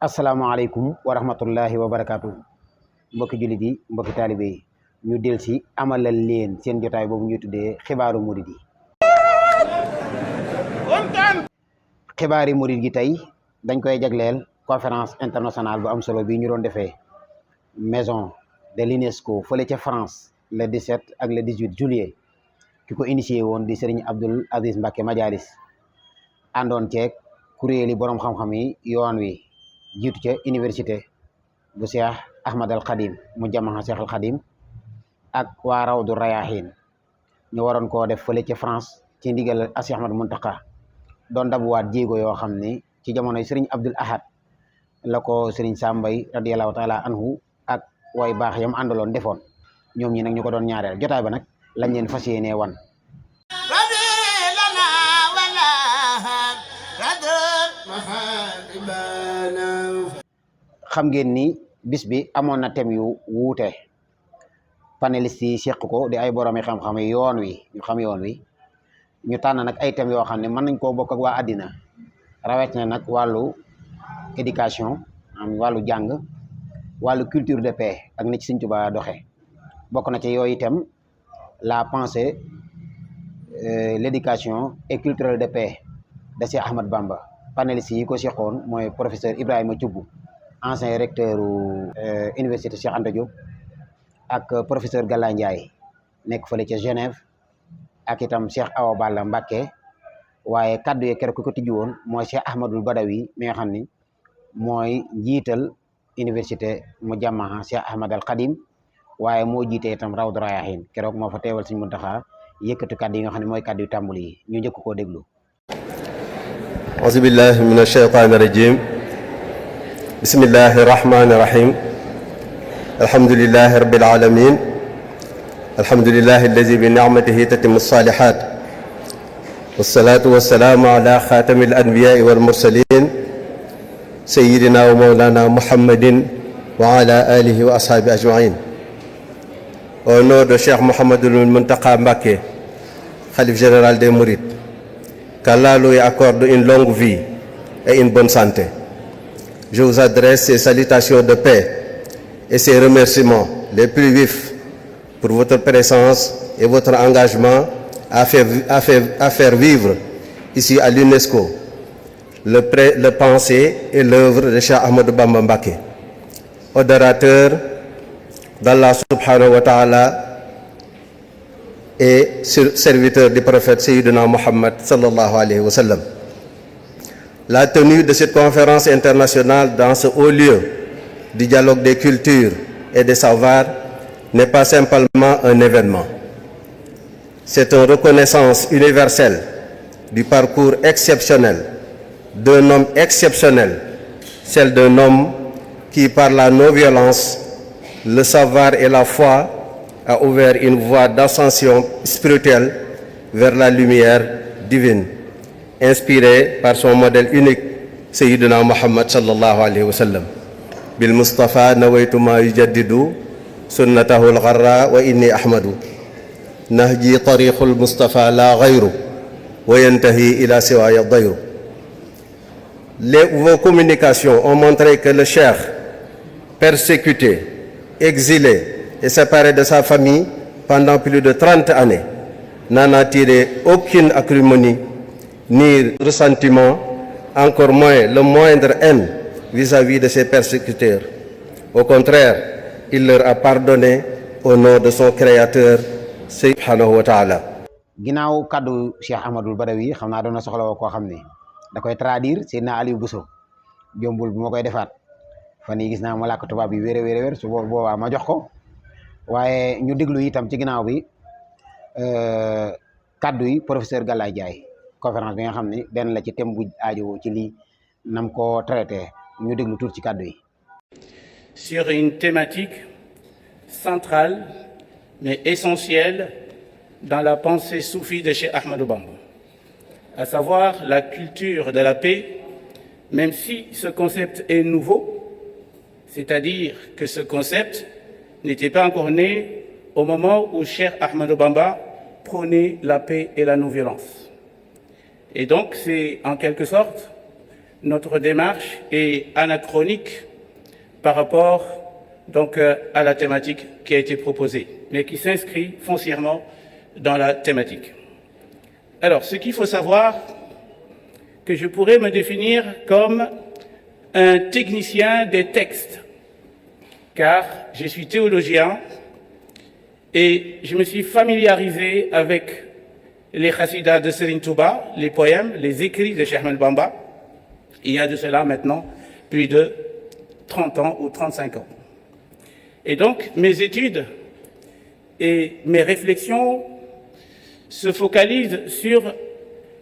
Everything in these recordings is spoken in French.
asalaamaaleykum wa rahmatullahi wa barakaatu mbokki jullit yi mbokki taalibe yi ñu del si amalal leen seen jotaay boobu ñu tuddee xibaaru murid yi. xibaari murid gi tey dañ koy jagleel conférence internationale bu am solo bi ñu doon defee maison de l'UNESCO fële ca France le 17 ak le 18 juillet ki ko initié woon di Serigne Abdoul Aziz Mbacké Madialis àndoon ceeg kuréeli borom xam-xam yi yoon wi jiitu ca université bu Cheikh Ahmad al Khadim mu jamaxa Cheikh al Khadim ak waa Rawdu Rayahin ñu waroon koo def fële ca France ci ndigal Cheikh Ahmad Muntaka doon dabuwaat jéego yoo xam ni ci jamonoy Serigne Abdoul Ahad la ko Serigne Sambay radiyallahu taala anhu ak way baax yam àndaloon defoon ñoom ñi nag ñu ko doon ñaareel jotaay ba nag lañ leen fas yéenee wan. xam ngeen ni bis bi amoon na thème yu wuute panélistes yi seq ko di ay boroomi xam-xam yoon wi ñu xam yoon wi ñu tànn nag ay thèmes yoo xam ne mën nañ koo bokk ak waa àddina rawet na nag wàllu éducation am wàllu jàng wàllu culture de paix ak ni ci Sëriñ Tuubaa doxe bokk na ci yooyu itam la pensée l'éducation et culturelle de paix de Cheikh Ahmad Bamba panélistes yi ko seqoon mooy professeur Ibrahima Thioub ancien recteur université Cheikh Anta Diop ak professeur Galla Ndiaye nekk fële ca Genève ak itam Cheikh Awa Balla Mbacké waaye kaddu ye keroog ko tijji woon mooy Cheikh Ahmadul Badawi mi nga xam ni mooy njiital université mu jàmmaha Cheikh Ahmad al Khadim waaye moo jiite itam Rawdu Rayahin keroog moo fa teewal Sëriñ Muntaxa yëkkati kaddu yi nga xam ne mooy kaddu yu tàmbali yi ñu njëkk koo déglu. auzu billahi mina shaytaani rajim bismillahi rahmani rahim alhamdulillahi rabbil alamin alhamdulillahi allazi bi ni'matihi tatimmu salihat wassalatu wassalamu ala khatamil anbiya'i wal mursalin sayyidina wa mawlana muhammadin wa ala alihi wa ashabi ajma'in. Au nom de Cheikh Mouhamadoul Mountakha Mbacké, khalife général des Mourides, qu'Allah lui accorde une longue vie et une bonne santé. Je vous adresse ces salutations de paix et ces remerciements les plus vifs pour votre présence et votre engagement à faire vivre ici à l'UNESCO le pensée et l'œuvre de Cheikh Ahmadou Bamba Mbacké, adorateur d'Allah subhanahu wa ta'ala et serviteur du prophète Sayyidina Muhammad sallallahu alayhi wa sallam. La tenue de cette conférence internationale dans ce haut lieu du dialogue des cultures et des savoirs n'est pas simplement un événement. C'est une reconnaissance universelle du parcours exceptionnel d'un homme exceptionnel, celle d'un homme qui, par la non-violence, le savoir et la foi, a ouvert une voie d'ascension spirituelle vers la lumière divine, inspiré par son modèle unique, Sayyidina Muhammad sallallahu alayhi wa sallam. Bil Mustafa nawaytu ma yujaddidu sunnatahu al-gharra wa inni ahmadu nahji tariqul Mustafa la ghayru wa yantahi ila siwaya dayru. Vos communications ont montré que le cheikh, persécuté, exilé et séparé de sa famille pendant plus de 30 années, n'en a tiré aucune acrimonie ni ressentiment, encore moins le moindre haine vis-à-vis de ses persécuteurs. Au contraire, il leur a pardonné au nom de son créateur subhanahu wa ta'ala. ginnaaw kaddu Cheikh Ahmadul Badawi xam naa doon na soxla woo koo xam ne da koy traduire Seydina Aliou Bousso jombul bu ma koy defaat fan yii gis naa ma làkk tubaab bi wér su boobaa ma jox ko waaye ñu déglu itam ci ginnaaw bi kaddu yi professeur Galla Ndiaye conférence bi nga xam ne benn la ci thème bu aajo ci lii nam ko traité ñu déglu tuuti ci kaddu yi. Sur une thématique centrale mais essentielle dans la pensée soufie de Cheikh Ahmadou Bamba, à savoir la culture de la paix, même si ce concept est nouveau, c'est-à-dire que ce concept n'était pas encore né au moment où Cheikh Ahmadou Bamba prônait la paix et la non-violence. Et donc c'est en quelque sorte notre démarche est anachronique par rapport donc à la thématique qui a été proposée, mais qui s'inscrit foncièrement dans la thématique. Alors, ce qu'il faut savoir, que je pourrais me définir comme un technicien des textes, car je suis théologien et je me suis familiarisé avec les chassidas de Serigne Touba, les poèmes, les écrits de Cheikh Ahmadou Bamba, il y a de cela maintenant plus de 30 ans ou 35 ans. Et donc, mes études et mes réflexions se focalisent sur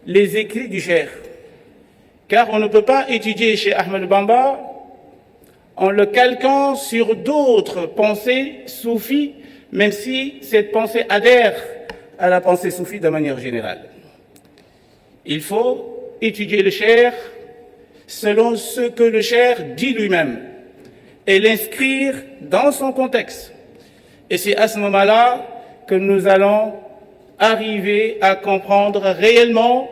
les écrits du Cheikh, car on ne peut pas étudier Cheikh Ahmadou Bamba en le calquant sur d'autres pensées soufis, même si cette pensée adhère à la pensée soufie de manière générale. Il faut étudier le Cheikh selon ce que le Cheikh dit lui-même et l'inscrire dans son contexte. Et c'est à ce moment-là que nous allons arriver à comprendre réellement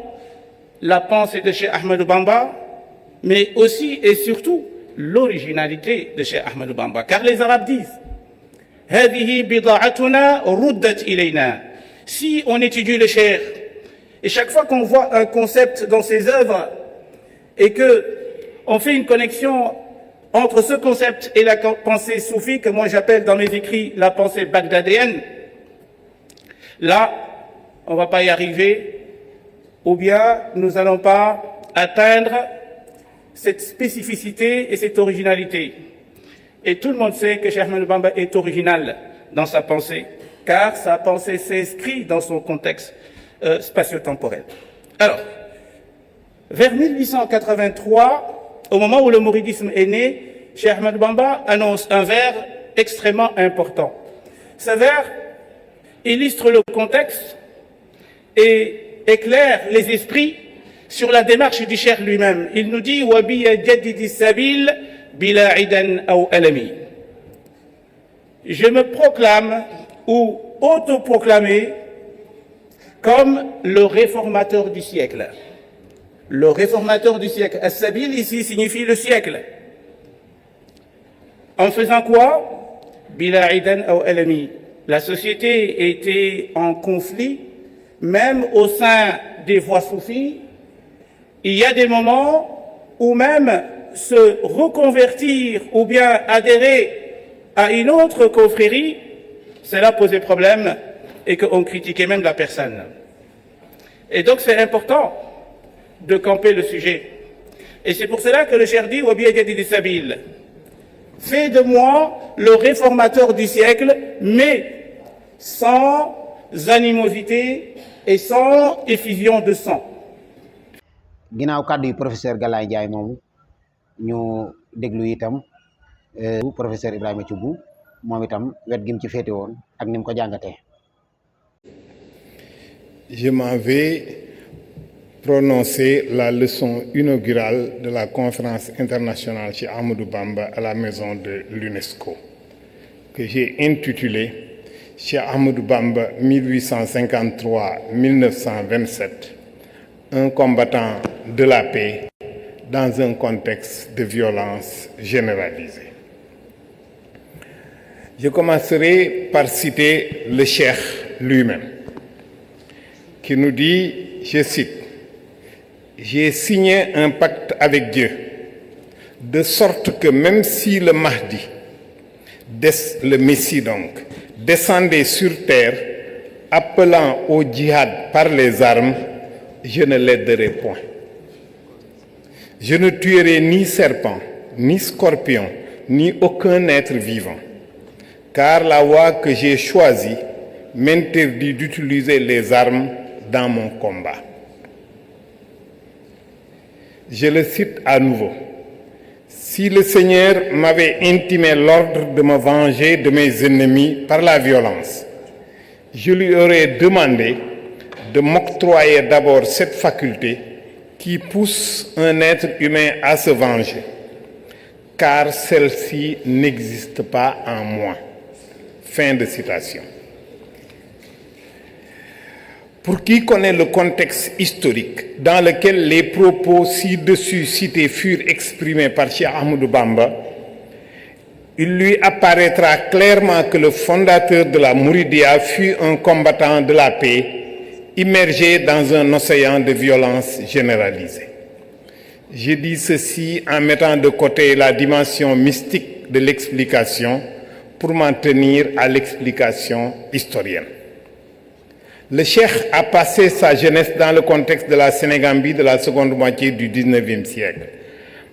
la pensée de Cheikh Ahmadou Bamba, mais aussi et surtout l'originalité de Cheikh Ahmadou Bamba. Car les Arabes disent « Hadihi bida'atuna ruddat ilayna » Si on étudie le Cheikh, et chaque fois qu'on voit un concept dans ses œuvres, et qu'on fait une connexion entre ce concept et la pensée soufie, que moi j'appelle dans mes écrits la pensée bagdadéenne, là, on ne va pas y arriver, ou bien nous n'allons pas atteindre cette spécificité et cette originalité. Et tout le monde sait que Cheikh Ahmadou Bamba est original dans sa pensée, car sa pensée s'inscrit dans son contexte spatio-temporel. Alors, vers 1883, au moment où le mouridisme est né, Cheikh Ahmadou Bamba annonce un vers extrêmement important. Ce vers illustre le contexte et éclaire les esprits sur la démarche du Cheikh lui-même. Il nous dit « Wabi jaddidi sabil bila idan aw alami » Je me proclame ou autoproclamé comme le réformateur du siècle. Le réformateur du siècle. As-sabil ici signifie le siècle. En faisant quoi? Bila idan aw alami. La société était en conflit, même au sein des voies soufis. Il y a des moments où même se reconvertir ou bien adhérer à une autre confrérie, cela posait problème et qu'on critiquait même la personne. Et donc c'est important de camper le sujet. Et c'est pour cela que le Cheikh dit « Wabi Jadidi Sabil » fais de moi le réformateur du siècle, mais sans animosité et sans effusion de sang. ginnaaw kàddu yi professeur Galaye Ndiaye moomu ñu déglu itam professeur Ibrahima Thioub moom itam wet gi mu ci féete woon ak ni mu ko jàngatee. Je m'en vais prononcer la leçon inaugurale de la conférence internationale chez Ahmadou Bamba à la maison de l'UNESCO, que j'ai intitulée Cheikh Ahmadou Bamba 1853-1927, un combattant de la paix dans un contexte de violence généralisée. Je commencerai par citer le Cheikh lui-même, qui nous dit, je cite, « J'ai signé un pacte avec Dieu, de sorte que même si le Mahdi, le Messie donc, descendait sur terre, appelant au djihad par les armes, je ne l'aiderai point. Je ne tuerai ni serpent, ni scorpion, ni aucun être vivant, car la voie que j'ai choisie m'interdit d'utiliser les armes dans mon combat. » Je le cite à nouveau. « Si le Seigneur m'avait intimé l'ordre de me venger de mes ennemis par la violence, je lui aurais demandé de m'octroyer d'abord cette faculté qui pousse un être humain à se venger, car celle-ci n'existe pas en moi. » Fin de citation. Pour qui connaît le contexte historique dans lequel les propos ci-dessus cités furent exprimés par Cheikh Ahmadou Bamba, il lui apparaîtra clairement que le fondateur de la Mouridia fut un combattant de la paix, immergé dans un océan de violence généralisée. Je dis ceci en mettant de côté la dimension mystique de l'explication pour m'en tenir à l'explication historienne. Le cheikh a passé sa jeunesse dans le contexte de la Sénégambie de la seconde moitié du XIXe siècle,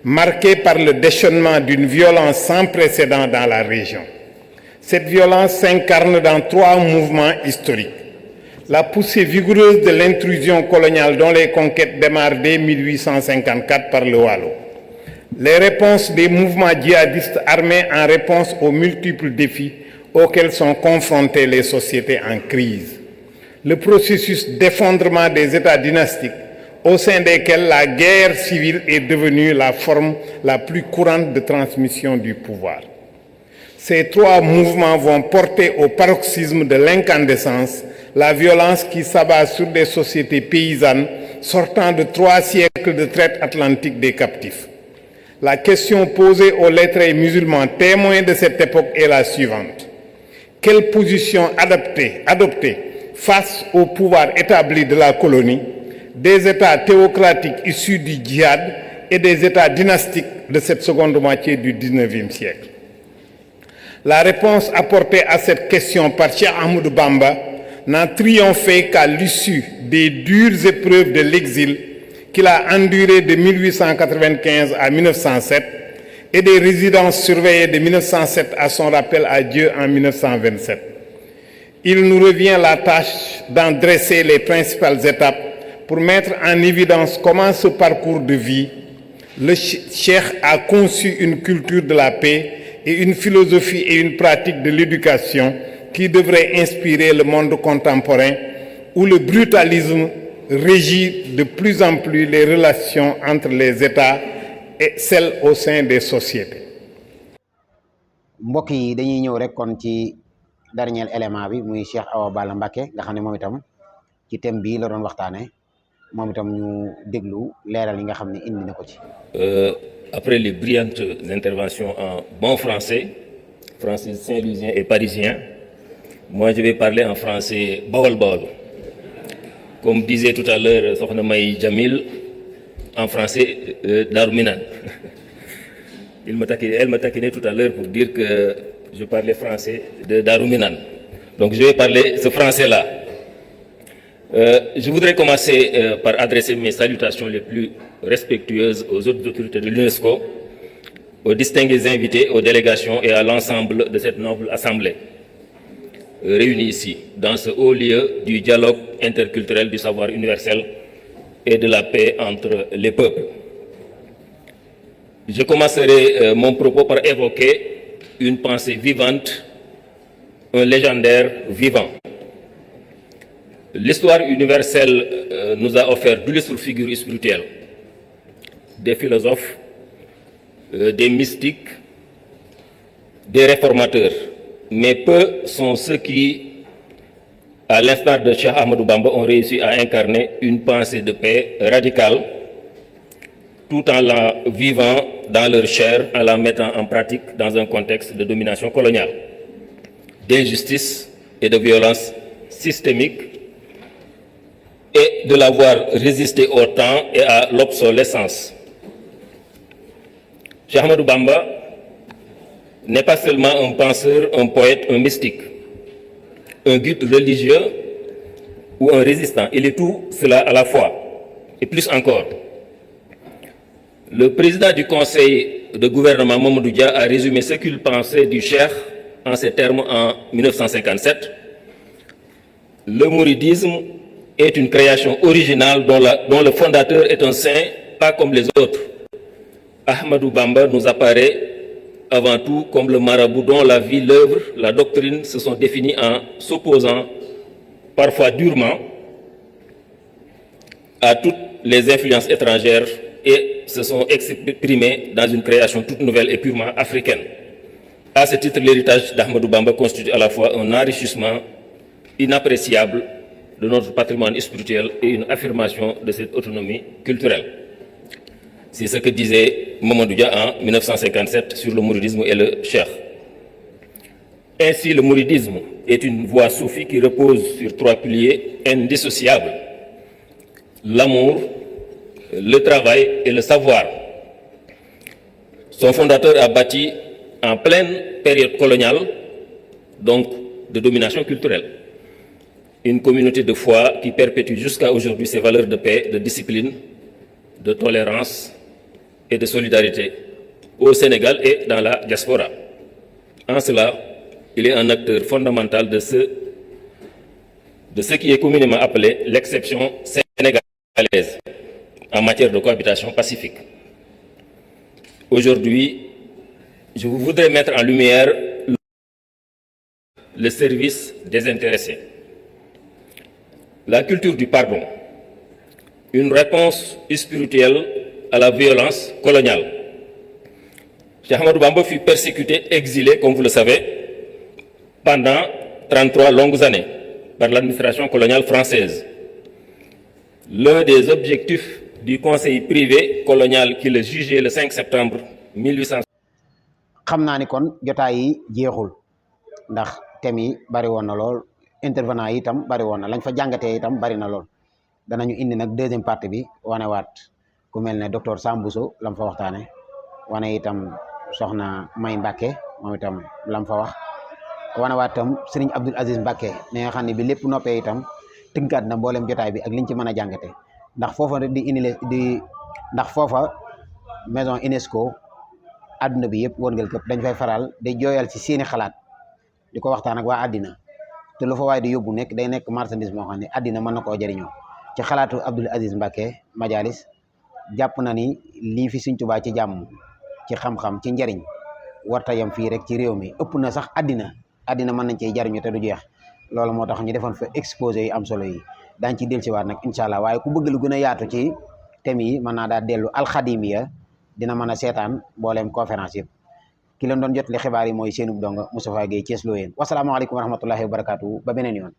marqué par le déchaînement d'une violence sans précédent dans la région. Cette violence s'incarne dans 3 mouvements historiques. La poussée vigoureuse de l'intrusion coloniale dont les conquêtes démarrent dès 1854 par le Waalo. Les réponses des mouvements djihadistes armés en réponse aux multiples défis auxquels sont confrontées les sociétés en crise. Le processus d'effondrement des États dynastiques au sein desquels la guerre civile est devenue la forme la plus courante de transmission du pouvoir. Ces 3 mouvements vont porter au paroxysme de l'incandescence la violence qui s'abat sur des sociétés paysannes sortant de 3 siècles de traite atlantique des captifs. La question posée aux lettrés musulmans témoins de cette époque est la suivante. Quelle position adopter face au pouvoir établi de la colonie, des États théocratiques issus du djihad et des États dynastiques de cette seconde moitié du XIXe siècle? La réponse apportée à cette question par Cheikh Ahmadou Bamba n'a triomphé qu'à l'issue des dures épreuves de l'exil qu'il a enduré de 1895 à 1907 et des résidences surveillées de 1907 à son rappel à Dieu en 1927. Il nous revient la tâche d'en dresser les principales étapes pour mettre en évidence comment ce parcours de vie, le cheikh a conçu une culture de la paix et une philosophie et une pratique de l'éducation qui devrait inspirer le monde contemporain où le brutalisme régit de plus en plus les relations entre les États et celles au sein des sociétés. mbokk yi dañuy ñëw rek kon ci dernier élément bi muy Cheikh Awa Balla Mbacké nga xam ne moom itam ci thème bii la doon waxtaane moom itam ñu déglu leeral yi nga xam ne indi na ko ci. Après les brillantes interventions en bon français saint-louisien et parisien, moi je vais parler en français bawol-bawol. Comme disait tout à l'heure Sokhna May Jamil, en français Darou Minane. Elle m'a taquiné tout à l'heure pour dire que je parlais français de Darou Minane. Donc je vais parler ce français-là. Je voudrais commencer par adresser mes salutations les plus respectueuses aux autres autorités de l'UNESCO, aux distingués invités, aux délégations et à l'ensemble de cette noble assemblée réunie ici, dans ce haut lieu du dialogue interculturel, du savoir universel et de la paix entre les peuples. Je commencerai mon propos par évoquer une pensée vivante, un légendaire vivant. L'histoire universelle nous a offert d'illustres figures spirituelles, des philosophes, des mystiques, des réformateurs. Mais peu sont ceux qui, à l'instar de Cheikh Ahmadou Bamba, ont réussi à incarner une pensée de paix radicale, tout en la vivant dans leur chair, en la mettant en pratique dans un contexte de domination coloniale, d'injustice et de violence systémique, et de l'avoir résisté au temps et à l'obsolescence. Cheikh Ahmadou Bamba n'est pas seulement un penseur, un poète, un mystique, un guide religieux ou un résistant. Il est tout cela à la fois, et plus encore. Le président du conseil de gouvernement, Mamadou Dia, a résumé ce qu'il pensait du cheikh en ces termes en 1957. Le mouridisme est une création originale dont le fondateur est un saint, pas comme les autres. Ahmadou Bamba nous apparaît avant tout comme le marabout dont la vie, l'œuvre, la doctrine se sont définis en s'opposant parfois durement à toutes les influences étrangères et se sont exprimés dans une création toute nouvelle et purement africaine. À ce titre, l'héritage d'Ahmadou Bamba constitue à la fois un enrichissement inappréciable de notre patrimoine spirituel et une affirmation de cette autonomie culturelle. C'est ce que disait Mamadou Dia en 1957 sur le mouridisme et le cheikh. Ainsi, le mouridisme est une voie soufie qui repose sur 3 piliers indissociables: l'amour, le travail et le savoir. Son fondateur a bâti en pleine période coloniale, donc de domination culturelle, une communauté de foi qui perpétue jusqu'à aujourd'hui ses valeurs de paix, de discipline, de tolérance et de solidarité au Sénégal et dans la diaspora. En cela, il est un acteur fondamental de ce qui est communément appelé l'exception sénégalaise en matière de cohabitation pacifique. Aujourd'hui, je voudrais mettre en lumière le service désintéressé, la culture du pardon, une réponse spirituelle à la violence coloniale. Cheikh Ahmadou Bamba fut persécuté, exilé, comme vous le savez, pendant 33 longues années par l'administration coloniale française. L'un des objectifs du conseil privé colonial qui le jugeait le 5 septembre 1800. xam naa ni kon jotaay yi jeexul ndax thème yi bari woon na lool, intervenant yi itam bari woon na, lañ fa jàngatee itam bari na lool. danañu indi nag deuxième partie bi wanewaat ku mel ne docteur Sambousso lam fa waxtaane, wane itam soxna May Mbacke moom itam lam fa wax, wanewaat itam Serigne Abdoul Aziz Mbacke mi nga xam ne bi lépp noppee itam tënkaat na mboolem jotaay bi ak liñ ci mën a jàngate. ndax foofa ndax foofa maison UNESCO àdduna bi yëpp wërngal këpp dañ fay faral day jooyal ci seeni xalaat di ko waxtaan ak waa àddina, te lu fa waaye di yóbbu nekk day nekk marchandise moo xam ne àddina mën na koo jëriñoo. ci xalaatu Abdoul Aziz Mbacke Majalis jàpp na ni lii fi Sëriñ Tuubaa ci jàmm, ci xam-xam, ci njariñ warta yam fii rek ci réew mi, ëpp na sax àddina mën nañ cey jariñu te du jeex. loolu moo tax ñu defoon fa exposé yi am solo yi, daañ ci dellusiwaat nag incha allah. waaye ku bëgg lu gën a yaatu ci thème yi mën naa daal dellu alxadimiya, dina mën a seetaan mbooleem conférence yëpp. ki leen doon jot li xibaar yi mooy seenub donga Moustapha Gueye Thiès Loyeen. wasalaamaaleykum wa rahmatullahi wa barakaatu, ba beneen yoon.